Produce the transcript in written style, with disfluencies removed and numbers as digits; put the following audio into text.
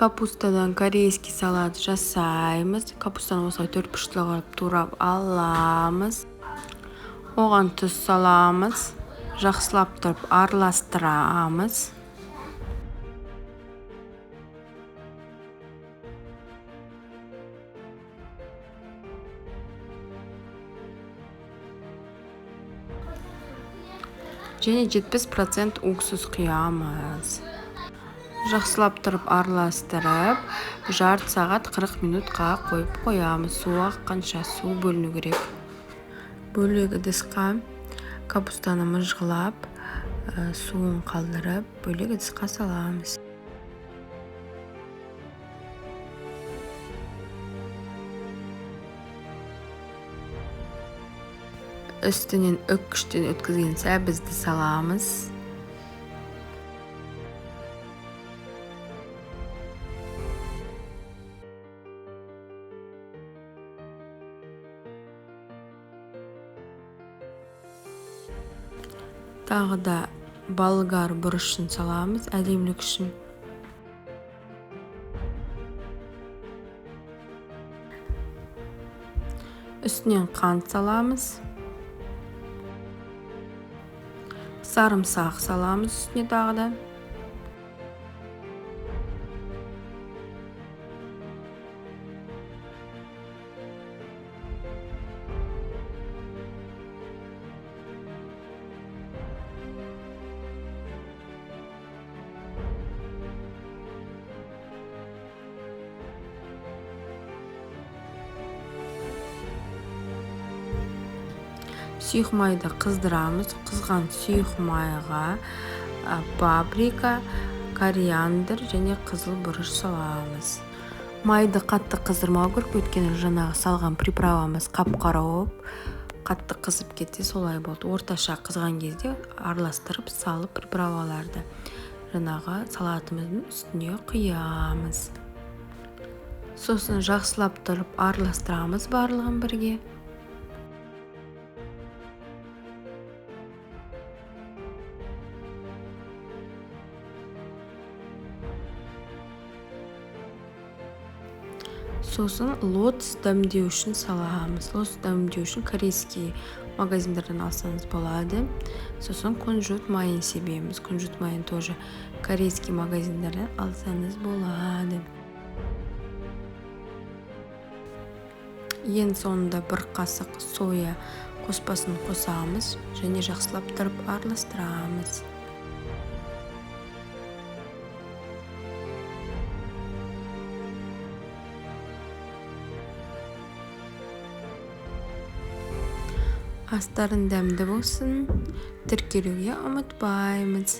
Капустадан корейский салат жасаймыз. Капустаны осылай 4 бұрыштарға турап аламыз. Оған тұз саламыз. Жақсылап тұрып араластырамыз. Және 70% уксус құямыз. Жақсылап тұрып араластырып, жарты сағат 40 минутқа қойып қоямыз. Су аққанша су бөліну керек. Бөлек ыдысқа капустаны мұжғылап, суын қалдырып, бөлек ыдысқа саламыз. Үстінен үккіштен өткізген сәбізді саламыз. Тағы да болгар бұрышын саламыз, әдемілік үшін. Үстінен қант саламыз. Сарымсақ саламыз үстіне тағы да. Сұйық майды қыздырамыз. Қызған сұйық майға паприка, кориандр және қызыл бұрыш саламыз. Майды қатты қыздырмау керек, өйткені жаңағы салған приправамыз қап-қара болып, қатты қызып кетсе солай болды. Орташа қызған кезде араластырып салып приправаларды жаңағы салатымыздың үстіне құямыз. Сосын жақсылап тұрып араластырамыз барлығын бірге. Сосын лотос дәмдеу үшін саламыз. Лотос дәмдеу үшін корейский магазиндардан алсаңыз болады. Сосын кунжут майын себеміз. Кунжут майын тоже корейский магазиндардан алсаңыз болады. Ең соңында бір қасық соя қоспасын қосамыз және жақсылап тұрып араластырамыз. Астарын дәмді болсын, тіркелуге ұмытпаймыз.